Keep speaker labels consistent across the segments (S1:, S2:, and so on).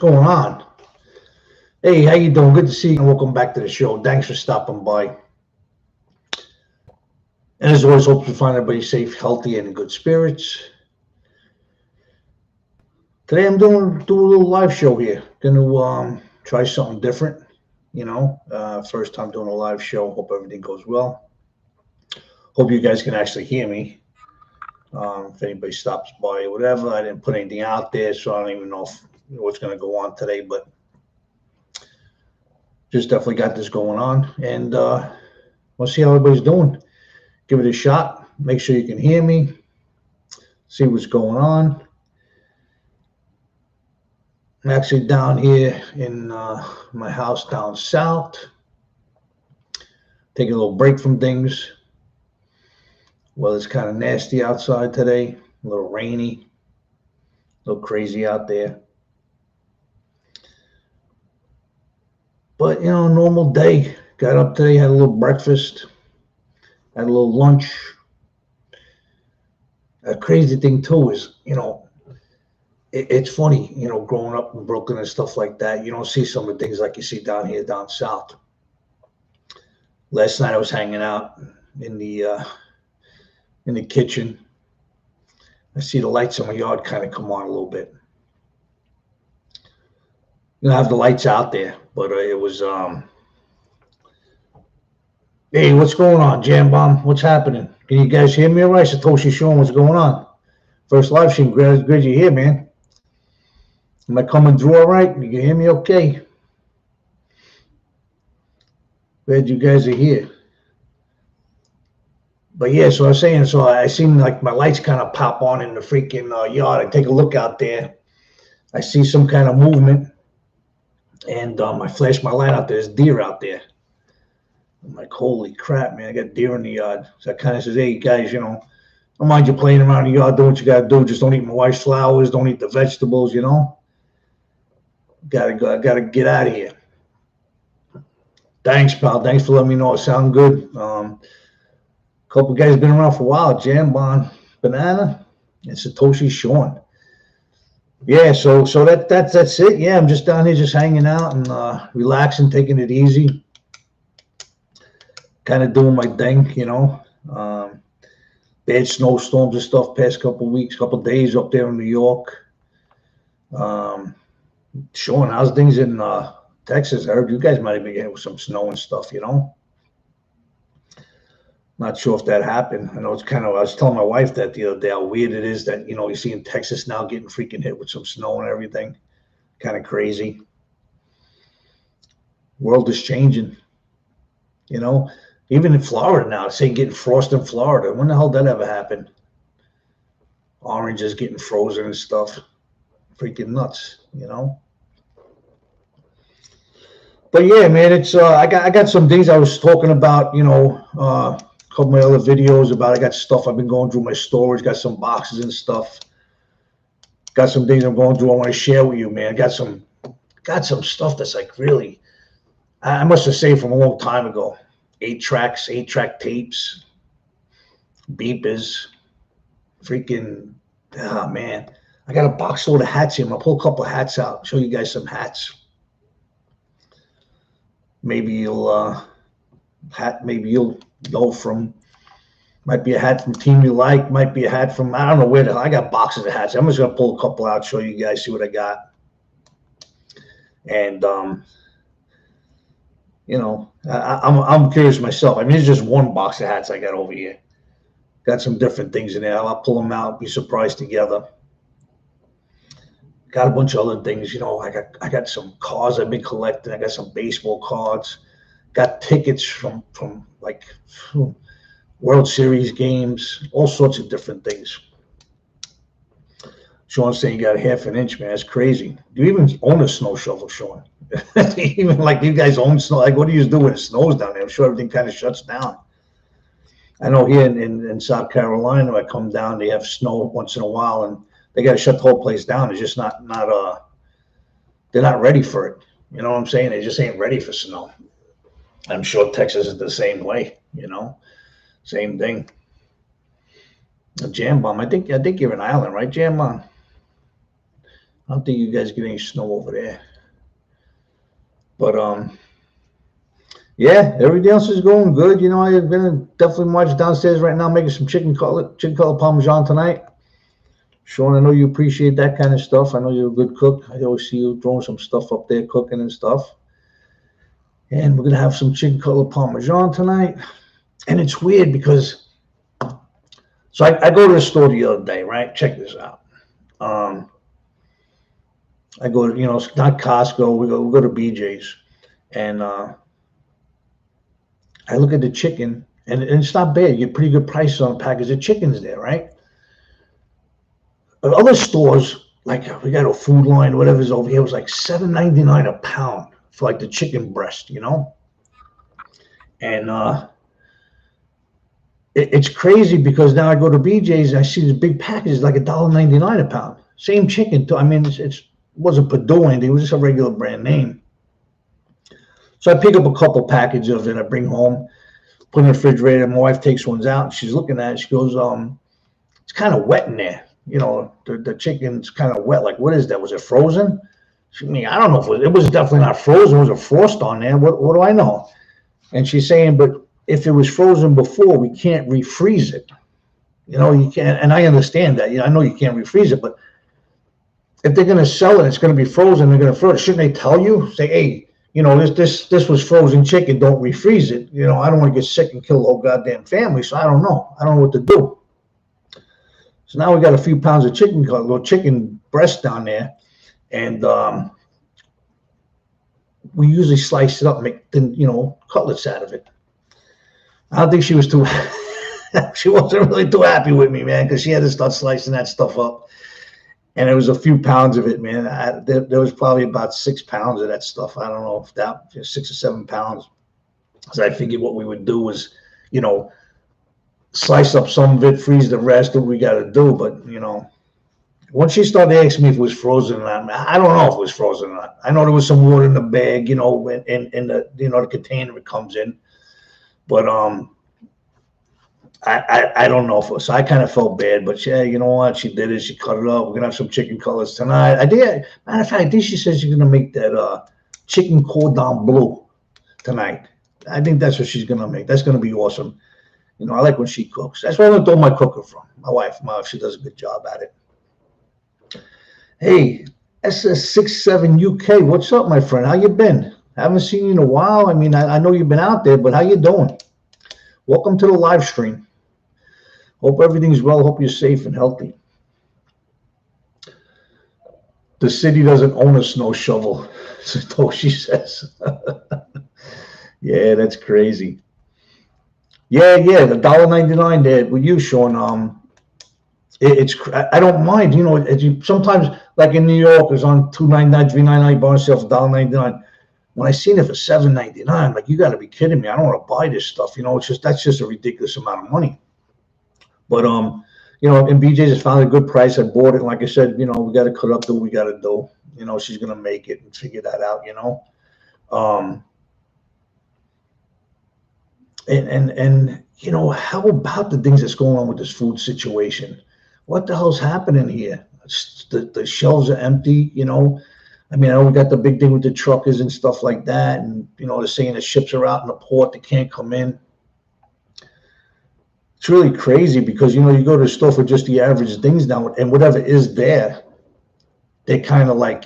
S1: going on? Hey, how you doing? Good to see you and welcome back to the show. Thanks for stopping by. And as always, hope you find everybody safe, healthy, and in good spirits. Today I'm do a little live show here. Gonna try something different. First time doing a live show. Hope everything goes well. Hope you guys can actually hear me. If anybody stops by or whatever, I didn't put anything out there, so I don't even know what's going to go on today, but just definitely got this going on, and we'll see how everybody's doing. Give it a shot. Make sure you can hear me. See what's going on. I'm actually down here in my house down south. Taking a little break from things. Well, it's kind of nasty outside today. A little rainy. A little crazy out there. But, normal day. Got up today, had a little breakfast. Had a little lunch. A crazy thing, too, is, it's funny, growing up in Brooklyn and stuff like that. You don't see some of the things like you see down here, down south. Last night I was hanging out in the kitchen. I see the lights in my yard kind of come on a little bit. I have the lights out there, but it was, hey, what's going on, Jam Bomb? What's happening? Can you guys hear me all right? Satoshi showing what's going on. First live stream, good you here, man. Am I coming through all right? You can hear me okay? Glad you guys are here. But yeah, so I was saying, so I seen like my lights kind of pop on in the freaking yard. I take a look out there. I see some kind of movement. And I flash my light out there. There's deer out there. I'm like, holy crap, man. I got deer in the yard. So I kind of says, hey, guys, don't mind you playing around the yard. Do what you got to do. Just don't eat my wife's flowers. Don't eat the vegetables, Gotta go. I got to get out of here. Thanks, pal. Thanks for letting me know. It sounds good. Couple guys been around for a while. Jambon, Banana, and Satoshi Sean. Yeah, so that's it. Yeah, I'm just down here just hanging out and relaxing, taking it easy. Kind of doing my thing, Bad snowstorms and stuff past couple weeks, couple days up there in New York. Sean, how's things in Texas? I heard you guys might have been getting with some snow and stuff, Not sure if that happened. I know it's I was telling my wife that the other day how weird it is that, you see in Texas now getting freaking hit with some snow and everything. Kind of crazy. World is changing. Even in Florida now, say getting frost in Florida. When the hell did that ever happen? Oranges getting frozen and stuff. Freaking nuts, But yeah, man, it's I got some things I was talking about, a couple of my other videos about. I got stuff I've been going through my storage, got some boxes and stuff. Got some things I'm going through I want to share with you, man. Got some stuff that's like really, I must have saved from a long time ago. 8-track tapes, beepers, freaking, oh man. I got a box load of hats here. I'm gonna pull a couple of hats out, show you guys some hats. Maybe you'll know from, might be a hat from Team You Like, might be a hat from, I don't know where the hell. I got boxes of hats. I'm just gonna pull a couple out, show you guys, see what I got. And I'm curious myself. I mean, it's just one box of hats I got over here. Got some different things in there. I'll pull them out, be surprised together. Got a bunch of other things, I got some cards I've been collecting. I got some baseball cards. Got tickets from like World Series games, all sorts of different things. Sean's saying you got a half an inch, man. That's crazy. Do you even own a snow shovel, Sean? Even like you guys own snow. Like, what do you do when it snows down there? I'm sure everything kind of shuts down. I know here in South Carolina, I come down, they have snow once in a while, and they got to shut the whole place down. It's just not they're not ready for it. You know what I'm saying? They just ain't ready for snow. I'm sure Texas is the same way, same thing. Jam Bomb, I think you're an island, right, Jam Bomb? I don't think you guys get any snow over there. But yeah, everything else is going good. You know, I've been definitely marching downstairs right now, making some chicken cutlet parmesan tonight. Sean, I know you appreciate that kind of stuff. I know you're a good cook. I always see you throwing some stuff up there, cooking and stuff. And we're gonna have some chicken cutlet parmesan tonight. And it's weird because, so I go to the store the other day, right? Check this out. I go to, it's not Costco. We go to BJ's, and I look at the chicken, and it's not bad. You get pretty good prices on a package of chickens there, right? But other stores, like we got a Food Line, whatever's over here, was like $7.99 a pound for like the chicken breast, And it's crazy because now I go to BJ's and I see these big packages like $1.99 a pound. Same chicken, too. I mean, it wasn't Perdue anything. It was just a regular brand name. So I pick up a couple packages of it. I bring home, put in the refrigerator. My wife takes ones out. And she's looking at it. She goes, it's kind of wet in there. The chicken's kind of wet. Like, what is that? Was it frozen? I mean, I don't know if it was definitely not frozen. It was a frost on there. What do I know? And she's saying, but if it was frozen before, we can't refreeze it. You can't. And I understand that. I know you can't refreeze it, but if they're going to sell it, it's going to be frozen. They're going to throw it. Shouldn't they tell you? Say, hey, this was frozen chicken. Don't refreeze it. I don't want to get sick and kill the whole goddamn family. So I don't know. I don't know what to do. So now we got a few pounds of little chicken breast down there, and we usually slice it up, and make cutlets out of it. I don't think she was too. She wasn't really too happy with me, man, because she had to start slicing that stuff up. And it was a few pounds of it, man. There was probably about 6 pounds of that stuff. I don't know if that 6 or 7 pounds. So I figured what we would do was, slice up some of it, freeze the rest, what we got to do. But, once she started asking me if it was frozen or not, I don't know if it was frozen or not. I know there was some water in the bag, in the, the container it comes in. But I don't know if it was. So I kind of felt bad, but yeah, you know what? She did it. She cut it up. We're gonna have some chicken cutlets tonight. I did. Matter of fact, I think she says she's gonna make that chicken cordon bleu tonight. I think that's what she's gonna make. That's gonna be awesome. I like when she cooks. That's where I learned all my cooking from. My wife, she does a good job at it. Hey, SS67 UK, what's up, my friend? How you been? Haven't seen you in a while. I mean, I know you've been out there, but how you doing? Welcome to the live stream. Hope everything's well. Hope you're safe and healthy. The city doesn't own a snow shovel, so she says. Yeah, that's crazy. Yeah, the $1.99 there with you, Sean. I don't mind. Sometimes, like in New York, it's on $2.99, $3.99, buy yourself $1.99. When I seen it for $7.99, I'm like, you got to be kidding me! I don't want to buy this stuff. That's just a ridiculous amount of money. But in BJ's, it's found a good price. I bought it. And like I said, we got to cut up, do what we got to do. She's gonna make it and figure that out. And how about the things that's going on with this food situation? What the hell's happening here? The shelves are empty. I mean, I know we got the big thing with the truckers and stuff like that, and they're saying the ships are out in the port, they can't come in. It's really crazy because you go to the store for just the average things now, and whatever is there, they're kind of like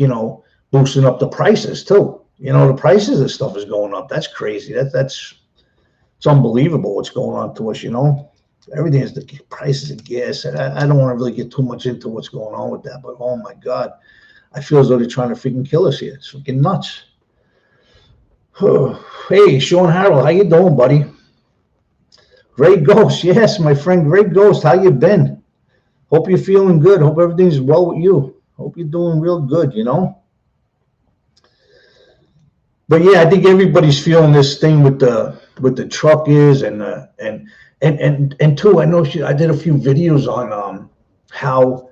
S1: boosting up the prices too. The prices of stuff is going up. That's crazy. It's unbelievable what's going on to us. Everything is the prices of gas. I don't want to really get too much into what's going on with that, but oh my God. I feel as though they're trying to freaking kill us here. It's freaking nuts. Hey, Sean Harold, how you doing, buddy? Great Ghost. Yes, my friend, Great Ghost. How you been? Hope you're feeling good. Hope everything's well with you. Hope you're doing real good, But yeah, I think everybody's feeling this thing with the truckers and too. I know I did a few videos on how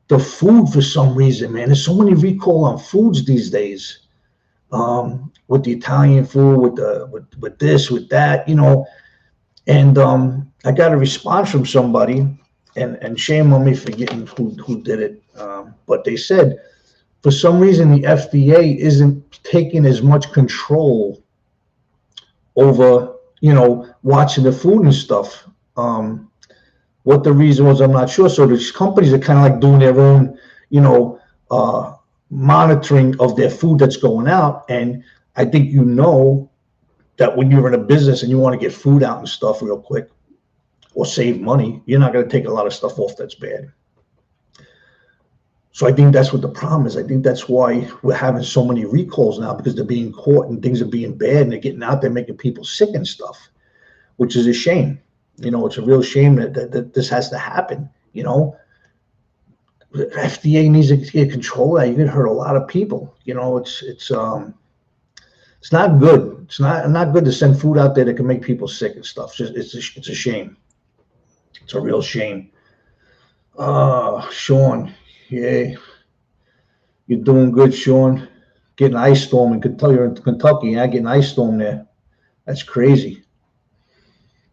S1: the food, for some reason, man, there's so many recall on foods these days. With the Italian food, with this, with that, And I got a response from somebody, and shame on me for getting who did it. But they said, for some reason, the FDA isn't taking as much control over, watching the food and stuff. What the reason was, I'm not sure. So these companies are kind of like doing their own, monitoring of their food that's going out. And I think that when you're in a business and you want to get food out and stuff real quick or save money, you're not going to take a lot of stuff off that's bad. So I think that's what the problem is. I think that's why we're having so many recalls now, because they're being caught and things are being bad and they're getting out there making people sick and stuff, which is a shame. It's a real shame that this has to happen. The FDA needs to get control of that. You can hurt a lot of people. It's not good. It's not good to send food out there that can make people sick and stuff. It's a shame. It's a real shame. Sean, yeah, you're doing good, Sean. Getting an ice storm in Kentucky. You're in Kentucky, yeah, getting an ice storm there. That's crazy.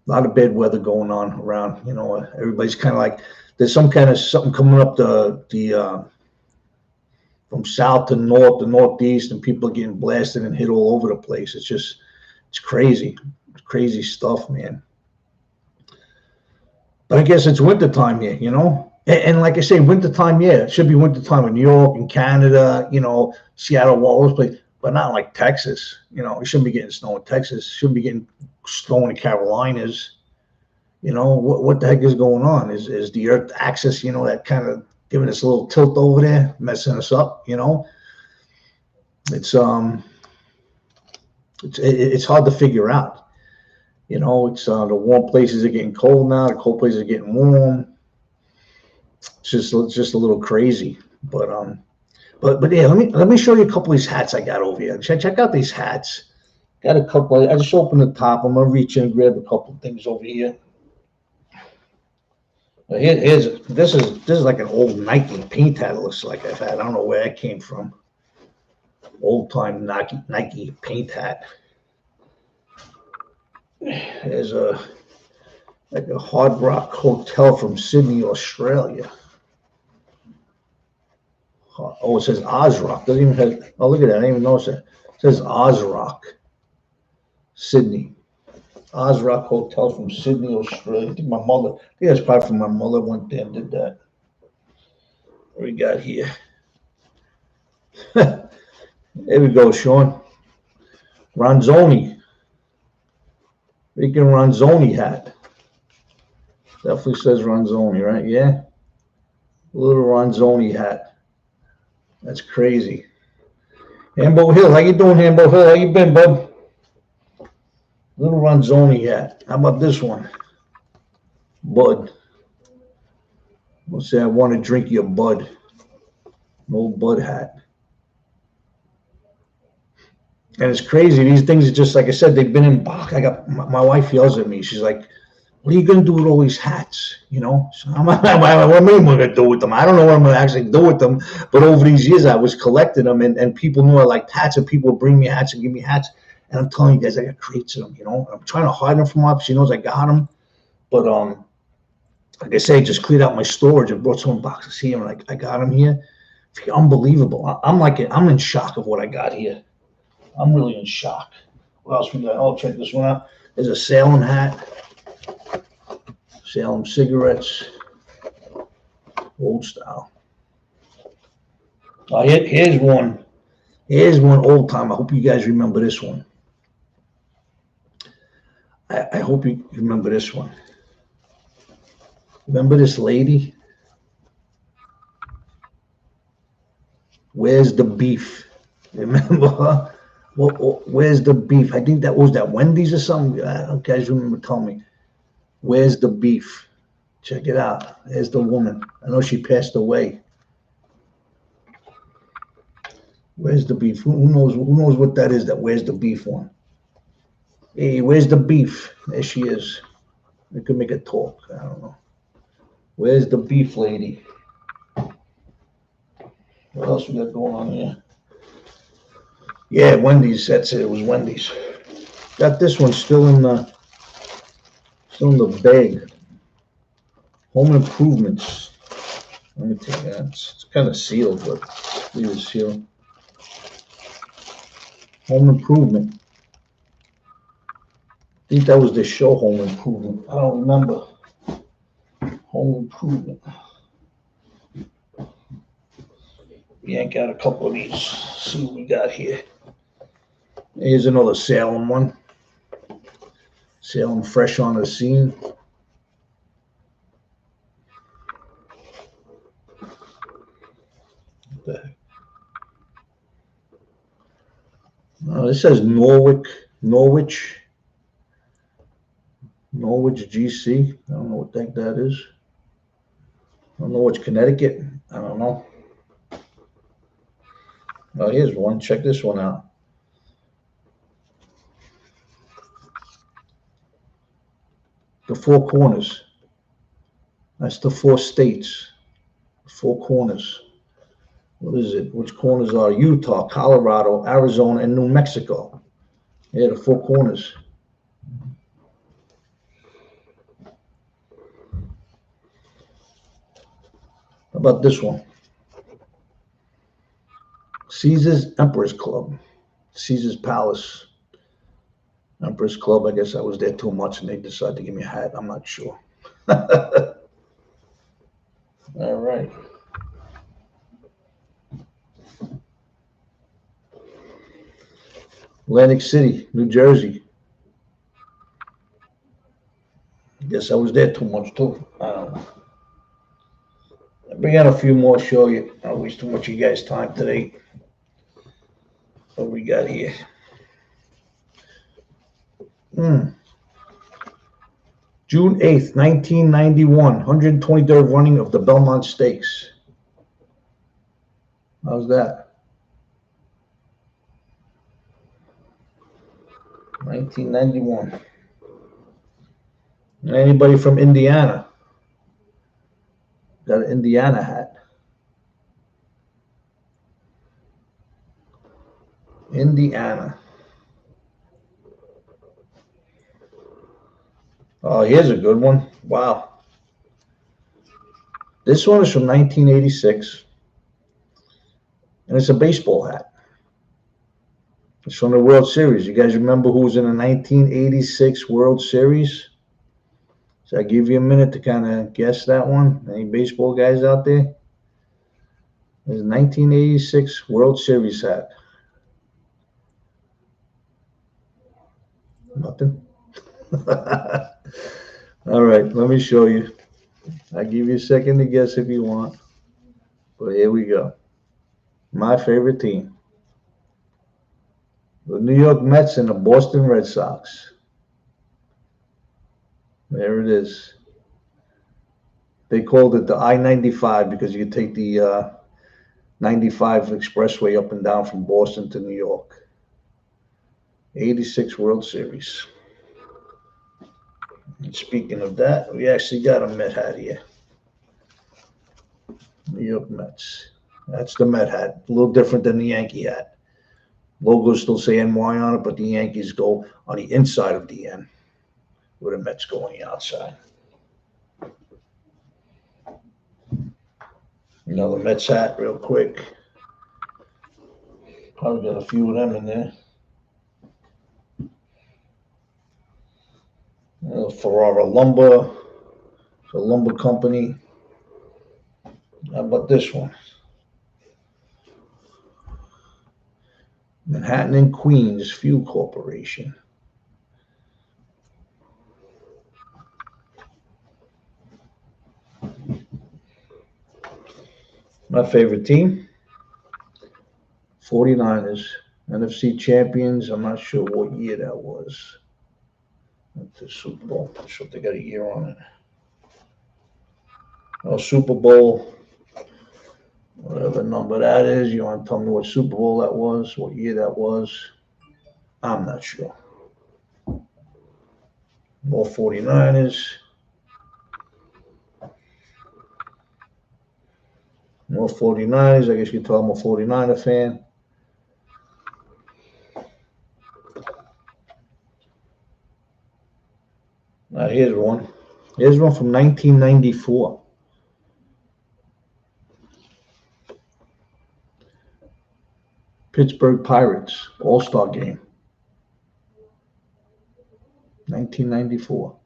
S1: A lot of bad weather going on around. Everybody's kind of like, there's some kind of something coming up from south to north, the northeast, and people are getting blasted and hit all over the place. It's crazy. It's crazy stuff, man. But I guess it's wintertime here, And like I say, wintertime, yeah, it should be wintertime in New York and Canada, Seattle, all those places, but not like Texas. We shouldn't be getting snow in Texas. Shouldn't be getting snow in the Carolinas. What the heck is going on? Is the Earth axis, that kind of giving us a little tilt over there, messing us up? It's hard to figure out. It's the warm places are getting cold now. The cold places are getting warm. It's just a little crazy. But yeah, let me show you a couple of these hats I got over here. Check out these hats. Got a couple. I just opened the top. I'm gonna reach in and grab a couple of things over here. This is like an old Nike paint hat. It looks like I've had. I don't know where that came from. Old time Nike paint hat. There's a Hard Rock Hotel from Sydney, Australia. Oh, it says Ozrock. Doesn't even have. Oh, look at that. I didn't even notice that. It says Ozrock, Sydney. Ozrock Hotel from Sydney, Australia. I think that's probably from my mother went there and did that. What we got here? There we go, Sean. Ronzoni. Freaking Ronzoni hat. Definitely says Ronzoni, right? Yeah. Little Ronzoni hat. That's crazy. Hambo Hill. How you doing, Hambo Hill? How you been, bud? Little Ronzoni hat. How about this one? Bud. We'll say I want to drink your Bud. An old Bud hat. And it's crazy. These things are just, like I said, they've been in box. My wife yells at me. She's like, what are you going to do with all these hats? So what am I going to do with them? I don't know what I'm going to actually do with them. But over these years, I was collecting them, and people knew I liked hats, and people would bring me hats and give me hats. And I'm telling you guys, I got crates of them, I'm trying to hide them from her. She knows I got them. But like I say, I just cleared out my storage and brought some boxes here, and I got them here. It's unbelievable. I'm in shock of what I got here. I'm really in shock. What else we got? Oh, check this one out. There's a Salem hat. Salem cigarettes. Old style. Oh, here's one. Here's one old time. I hope you guys remember this one. I hope you remember this one. Remember this lady? Where's the beef? Remember her? Well, where's the beef? I think that was that Wendy's or something. I don't guys remember telling me. Where's the beef? Check it out. There's the woman. I know she passed away. Where's the beef? Who knows what that is? That where's the beef one? Hey, where's the beef? There she is. We could make a talk. I don't know. Where's the beef lady? What else we got going on here? Yeah, Wendy's. That's it. It was Wendy's. Got this one still in the bag. Home Improvements. Let me take that. It's kind of sealed, but Leave this here. Home Improvement. I think that was the show, Home Improvement. I don't remember. Home Improvement. Yank out a couple of these. See what we got here. Here's another Salem one. Salem fresh on the scene. What the heck? This says Norwich GC. I don't know what the heck that is. I don't know what's Connecticut. I don't know. Oh, here's one. Check this one out. The Four Corners. That's the 4 states. 4 corners. What is it? Which corners are Utah, Colorado, Arizona, and New Mexico? Yeah, the 4 corners. How about this one? Caesar's Emperor's Club. Caesar's Palace. Emperor's Club. I guess I was there too much and they decided to give me a hat. I'm not sure. All right. Atlantic City, New Jersey. I guess I was there too much too. I don't know. I'll bring out a few more, show you. I don't waste too much of you guys' time today. What we got here? June 8th, 1991, 123rd running of the Belmont Stakes. How's that? 1991. Anybody from Indiana? Got an Indiana hat. Indiana. Oh, here's a good one. Wow. This one is from 1986. And it's a baseball hat. It's from the World Series. You guys remember who was in the 1986 World Series? So I give you a minute to kind of guess that one. Any baseball guys out there? There's a 1986 World Series hat. Nothing? All right, let me show you. I'll give you a second to guess if you want. But here we go. My favorite team. The New York Mets and the Boston Red Sox. There it is. They called it the I-95 because you take the 95 expressway up and down from Boston to New York. 86 World Series. And speaking of that, we actually got a Met hat here. New York Mets. That's the Met hat. A little different than the Yankee hat. Logos still say NY on it, but the Yankees go on the inside of the N, where the Mets go on the outside. Another Mets hat real quick. Probably got a few of them in there. Ferrara Lumber. It's a lumber company. How about this one? Manhattan and Queens Fuel Corporation. My favorite team, 49ers, NFC champions. I'm not sure what year that was. That's the Super Bowl. I'm sure they got a year on it. Oh, Super Bowl, whatever number that is. You want to tell me what Super Bowl that was, what year that was? I'm not sure. More 49ers. More 49ers. I guess you can tell I'm a 49er fan. Here's one. Here's one from 1994. Pittsburgh Pirates All-Star Game, 1994.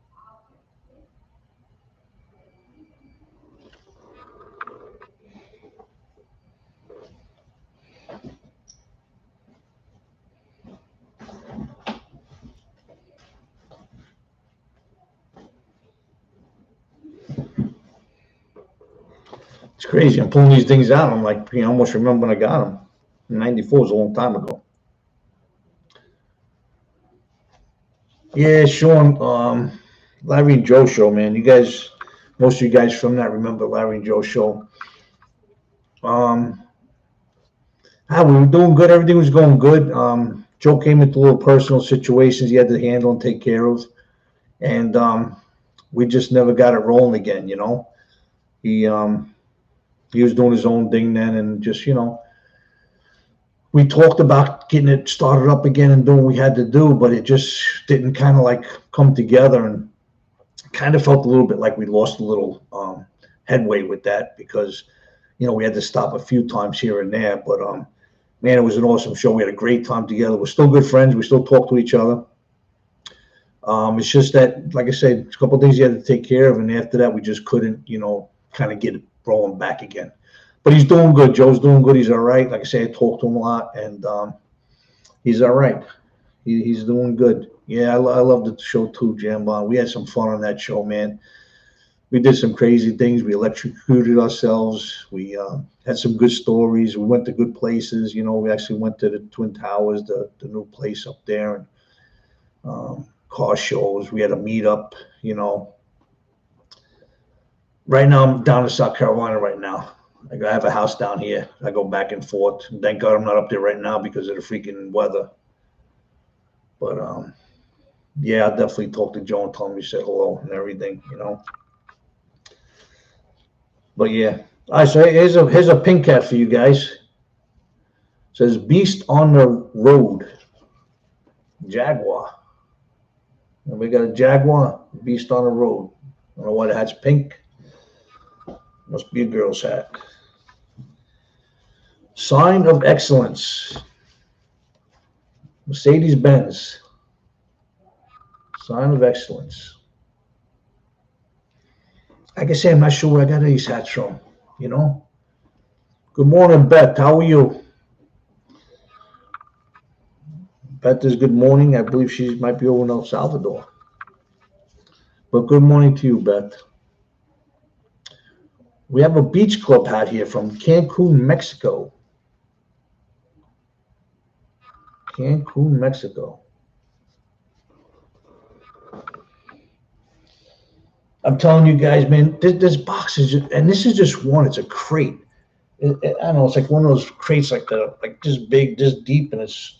S1: It's crazy. I'm pulling these things out. I'm like, I almost remember when I got them. 94 was a long time ago. Yeah, Sean, Larry and Joe show, man. You guys, most of you guys from that remember Larry and Joe show. We were doing good. Everything was going good. Joe came into little personal situations he had to handle and take care of. And we just never got it rolling again, you know. He was doing his own thing then, and just, you know, we talked about getting it started up again and doing what we had to do, but it just didn't kind of like come together, and kind of felt a little bit like we lost a little headway with that, because, you know, we had to stop a few times here and there. But man, it was an awesome show. We had a great time together. We're still good friends. We still talk to each other. It's just that, like I said, a couple of things you had to take care of, and after that, we just couldn't, you know, kind of get it rolling back again. But he's doing good. Joe's doing good. He's all right. Like I say, I talk to him a lot, and he's all right. He's doing good. Yeah, I love the show too, Jambon. We had some fun on that show, man. We did some crazy things. We electrocuted ourselves. We had some good stories. We went to good places. You know, we actually went to the Twin Towers, the new place up there, and car shows. We had a meetup, you know. Right now, I'm down in South Carolina right now. I have a house down here. I go back and forth. And thank God I'm not up there right now because of the freaking weather. But yeah, I'll definitely talk to Joe and tell him you said hello and everything, you know. But yeah. All right, so here's a pink cat for you guys. It says Beast on the Road. Jaguar. And we got a Jaguar, Beast on the Road. I don't know why the hat's pink. Must be a girl's hat. Sign of Excellence. Mercedes-Benz. Sign of Excellence. Like I say, I'm not sure where I got these hats from, you know. Good morning, Beth. How are you? Beth is good morning. I believe she might be over in El Salvador. But good morning to you, Beth. We have a Beach Club hat here from Cancun, Mexico. Cancun, Mexico. I'm telling you guys, man, this box is just, and this is just one. It's a crate. I don't know. It's like one of those crates like this big, this deep, and it's,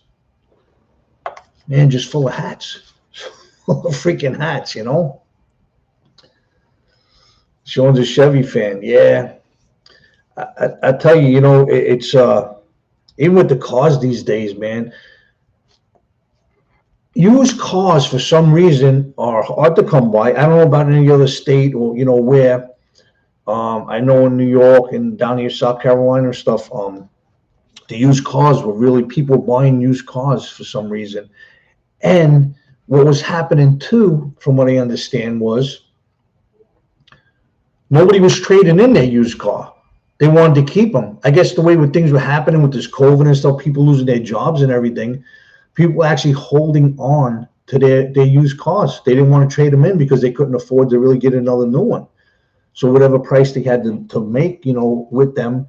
S1: man, just full of hats. Full of freaking hats, you know. Sean's a Chevy fan. Yeah. I tell you, you know, it's even with the cars these days, man, used cars for some reason are hard to come by. I don't know about any other state or, you know, where. I know in New York and down here, South Carolina and stuff, the used cars were really people buying used cars for some reason. And what was happening too, from what I understand, was nobody was trading in their used car. They wanted to keep them. I guess the way with things were happening with this COVID and stuff, people losing their jobs and everything, people were actually holding on to their used cars. They didn't want to trade them in because they couldn't afford to really get another new one. So whatever price they had to make, you know, with them,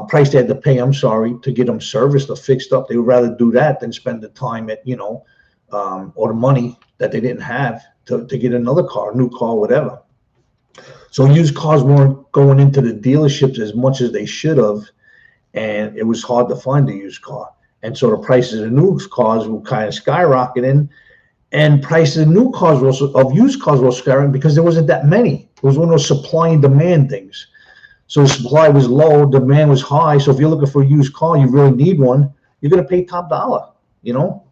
S1: price they had to pay, I'm sorry, to get them serviced or fixed up, they would rather do that than spend the time at, you know, or the money that they didn't have to get another car, new car, whatever. So used cars weren't going into the dealerships as much as they should have, and it was hard to find a used car. And so the prices of new cars were kind of skyrocketing, and prices of new cars were also, of used cars were skyrocketing because there wasn't that many. It was one of those supply and demand things. So the supply was low, demand was high. So if you're looking for a used car, you really need one, you're going to pay top dollar, you know.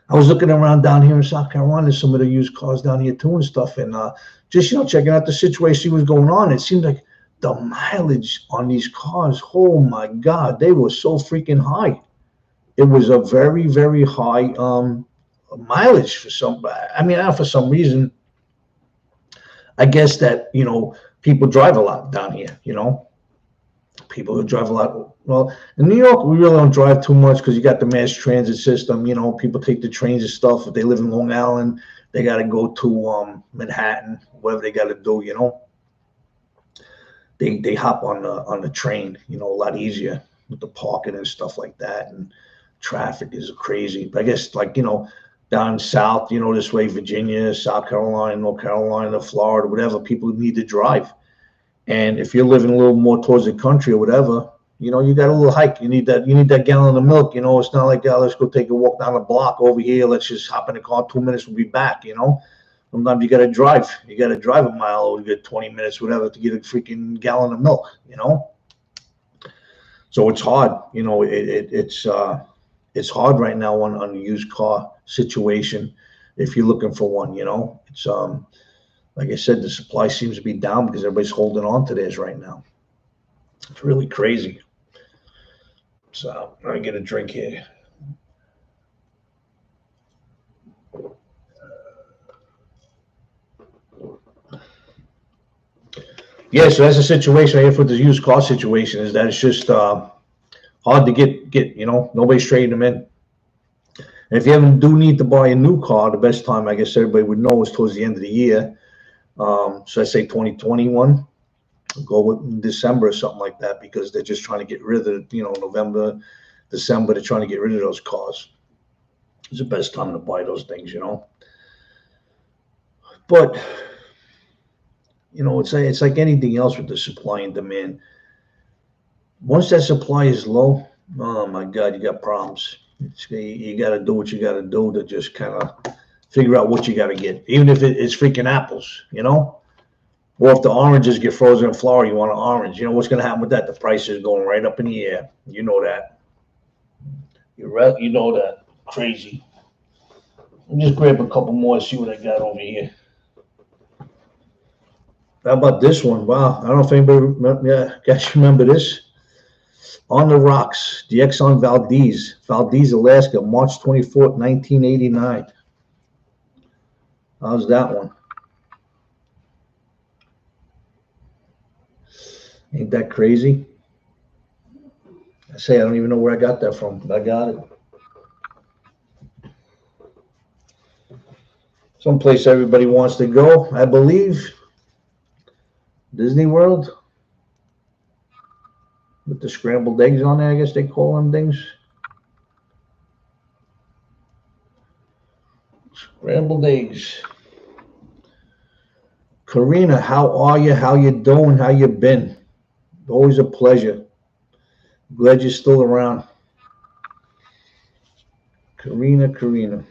S1: I was looking around down here in South Carolina, some of the used cars down here too and stuff, and just, you know, checking out the situation was going on. It seemed like the mileage on these cars, oh my God, they were so freaking high. It was a very, very high mileage for some. I mean, for some reason, I guess that, people drive a lot down here, people who drive a lot. Well, in New York, we really don't drive too much because you got the mass transit system. People take the trains and stuff. If they live in Long Island, they got to go to Manhattan, whatever they got to do. They hop on the train. A lot easier with the parking and stuff like that. And traffic is crazy. But I guess down south, this way, Virginia, South Carolina, North Carolina, Florida, whatever, people need to drive. And if you're living a little more towards the country or whatever, you got a little hike. You need that gallon of milk. It's not like, let's go take a walk down the block over here. Let's just hop in the car. 2 minutes, we'll be back. Sometimes you got to drive. You got to drive a mile or you get 20 minutes, whatever, to get a freaking gallon of milk. So it's hard. It's hard right now on the used car situation if you're looking for one. It's like I said, the supply seems to be down because everybody's holding on to theirs right now. It's really crazy. So let me get a drink here. Yeah, so that's the situation right here for the used car situation, is that it's just hard to get, nobody's trading them in. And if you do need to buy a new car, the best time, I guess everybody would know, is towards the end of the year. So I say 2021, go with December or something like that, because they're just trying to get rid of, November, December, they're trying to get rid of those cars. It's the best time to buy those things, But, it's like anything else with the supply and demand. Once that supply is low, oh my God, you got problems. You got to do what you got to do to just kind of figure out what you got to get, even if it's freaking apples, or if the oranges get frozen in Florida, you want an orange. What's going to happen with that? The price is going right up in the air. You know that. You're right. You know that. Crazy. Let me just grab a couple more and see what I got over here. How about this one? Wow. I don't know if anybody guys remember this. On the Rocks, the Exxon Valdez, Alaska, March 24th, 1989. How's that one? Ain't that crazy? I say I don't even know where I got that from, but I got it. Someplace everybody wants to go, I believe. Disney World. With the scrambled eggs on there, I guess they call them things. Scrambled eggs. Karina, how are you? How you doing? How you been? Always a pleasure. Glad you're still around. Karina.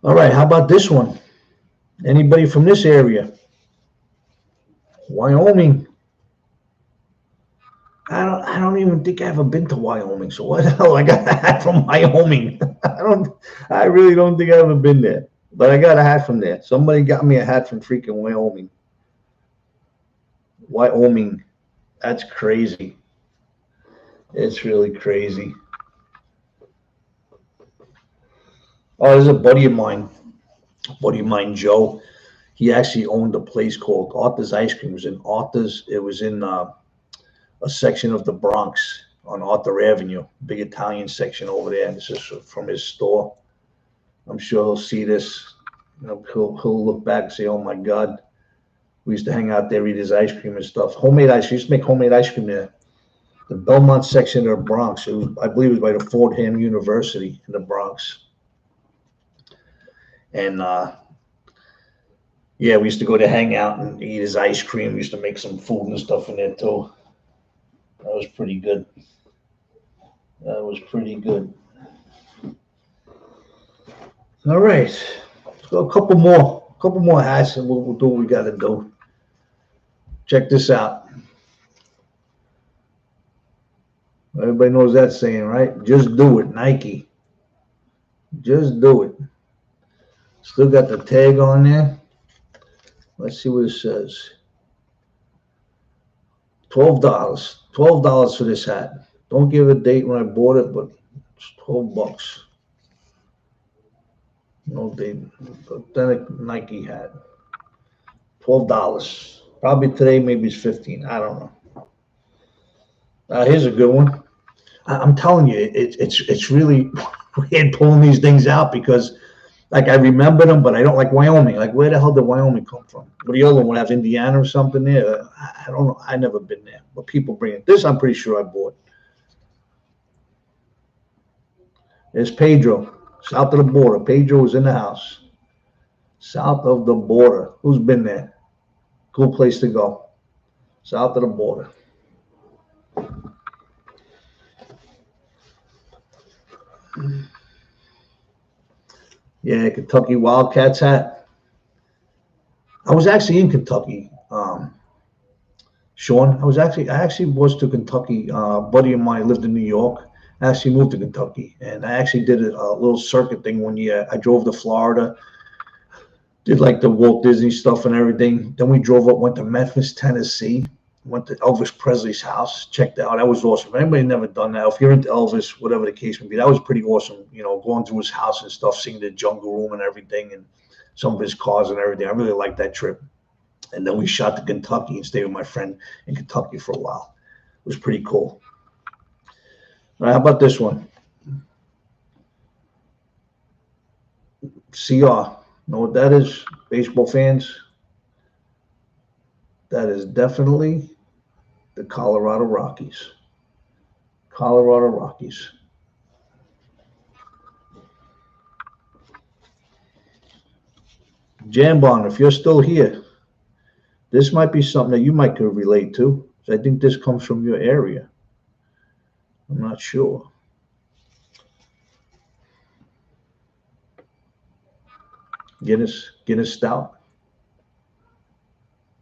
S1: All right, how about this one? Anybody from this area? Wyoming. I don't even think I've ever been to Wyoming. So what the hell? I got a hat from Wyoming. I really don't think I've ever been there. But I got a hat from there. Somebody got me a hat from freaking Wyoming. Wyoming. That's crazy. It's really crazy. Oh, there's a buddy of mine, Joe. He actually owned a place called Arthur's Ice Cream. It was in Arthur's. It was in a section of the Bronx on Arthur Avenue, big Italian section over there. And this is from his store. I'm sure he'll see this. He'll look back and say, "Oh my God, we used to hang out there, eat his ice cream and stuff. Homemade ice cream. Used to make homemade ice cream there. The Belmont section of the Bronx. I believe it was by the Fordham University in the Bronx. And yeah, we used to go to hang out and eat his ice cream. We used to make some food and stuff in there too. That was pretty good. All right, so a couple more hats, and we'll do what we got to do. Check this out. Everybody knows that saying, right? Just do it, Nike. Just do it. Still got the tag on there. Let's see what it says. $12. $12 for this hat. Don't give a date when I bought it, but it's $12. No date. Authentic Nike hat. $12. Probably today, maybe it's 15. I don't know. Here's a good one. I'm telling you, it's really weird pulling these things out because, like, I remember them, but I don't like Wyoming. Like, where the hell did Wyoming come from? What the other one have Indiana or something there? I don't know. I never been there, but people bring it. This I'm pretty sure I bought. There's Pedro, south of the border. Pedro is in the house, south of the border. Who's been there? Cool place to go, south of the border. Yeah, Kentucky Wildcats hat. I was actually in Kentucky, Sean. I actually was to Kentucky. A buddy of mine lived in New York. I actually moved to Kentucky, and I actually did a little circuit thing one year. I drove to Florida, did like the Walt Disney stuff and everything. Then we drove up, went to Memphis, Tennessee, went to Elvis Presley's house, checked out. That was awesome. If anybody never done that, if you're into Elvis, whatever the case may be, that was pretty awesome. You know, going through his house and stuff, seeing the jungle room and everything, and some of his cars and everything. I really liked that trip. And then we shot to Kentucky and stayed with my friend in Kentucky for a while. It was pretty cool. All right, how about this one? CR. Know what that is, baseball fans? That is definitely the Colorado Rockies. Colorado Rockies. Jambon, if you're still here, this might be something that you might could relate to. I think this comes from your area. I'm not sure. Guinness Stout.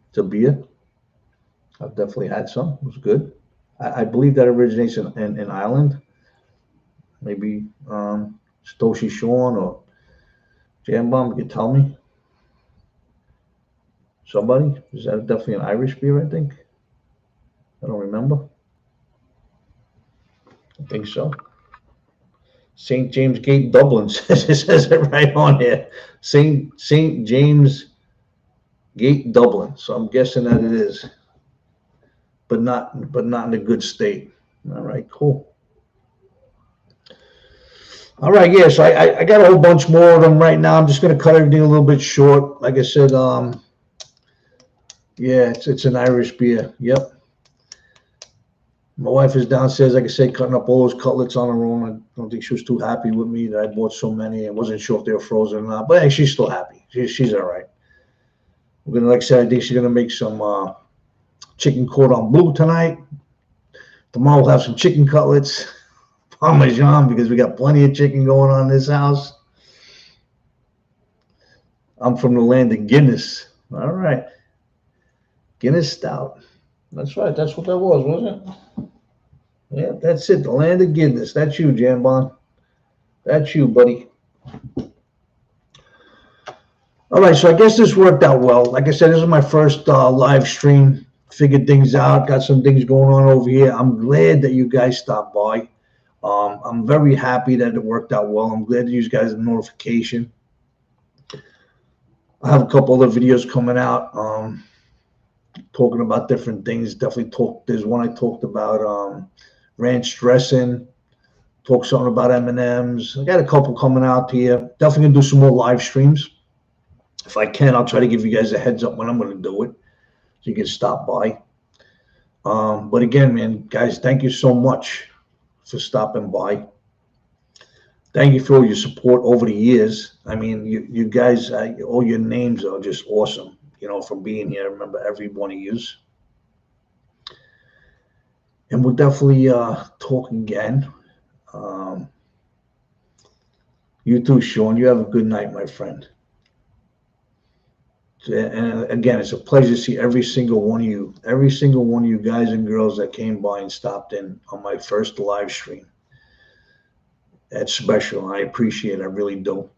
S1: It's a beer. I've definitely had some. It was good. I believe that originates in Ireland. Maybe Stoshi Sean or Jambon, you can tell me. Somebody? Is that definitely an Irish beer, I think? I don't remember. I think so. St. James Gate, Dublin. It says it right on here. St. James Gate, Dublin. So I'm guessing that it is, but not in a good state. All right, cool. All right, yeah. So I got a whole bunch more of them right now. I'm just gonna cut everything a little bit short. Like I said, yeah, it's an Irish beer. Yep. My wife is downstairs, like I said, cutting up all those cutlets on her own. I don't think she was too happy with me that I bought so many. I wasn't sure if they were frozen or not, but hey, she's still happy. She's all right. We're gonna, like I said, I think she's gonna make some chicken cordon bleu tonight. Tomorrow we'll have some chicken cutlets, Parmesan, because we got plenty of chicken going on in this house. I'm from the land of Guinness. All right, Guinness Stout. That's right. That's what that was, wasn't it? Yeah, that's it. The land of Guinness. That's you, Jambon. That's you, buddy. All right, so I guess this worked out well. Like I said, this is my first live stream. Figured things out. Got some things going on over here. I'm glad that you guys stopped by. I'm very happy that it worked out well. I'm glad that you guys have a notification. I have a couple other videos coming out. Talking about different things. Definitely there's one I talked about ranch dressing. Talk something about M&Ms. I got a couple coming out here. Definitely gonna do some more live streams. If I can, I'll try to give you guys a heads up when I'm gonna do it, so you can stop by. But again, man, guys, thank you so much for stopping by. Thank you for all your support over the years. I mean, you guys, all your names are just awesome. You know, from being here. I remember every one of yous. And we'll definitely talk again. You too, Sean. You have a good night, my friend. And again, it's a pleasure to see every single one of you guys and girls that came by and stopped in on my first live stream. That's special. I appreciate it. I really do.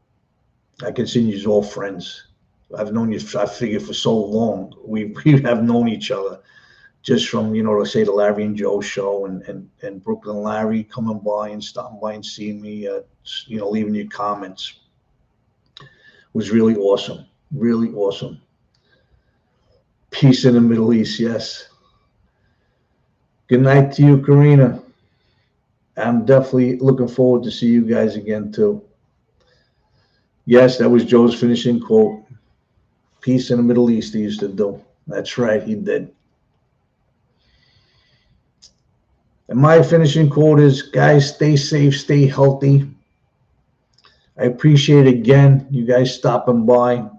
S1: I consider you all friends. I've known you, I figure, for so long. We have known each other just from, let's say the Larry and Joe show, and Brooklyn Larry coming by and stopping by and seeing me, leaving your comments. Was really awesome. Really awesome. Peace in the Middle East, yes. Good night to you, Karina. I'm definitely looking forward to see you guys again, too. Yes, that was Joe's finishing quote. Peace in the Middle East, he used to do. That's right, he did. And my finishing quote is, guys, stay safe, stay healthy. I appreciate again you guys stopping by.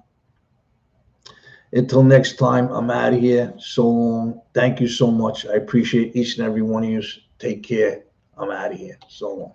S1: Until next time, I'm out of here. So long. Thank you so much. I appreciate each and every one of you. Take care. I'm out of here. So long.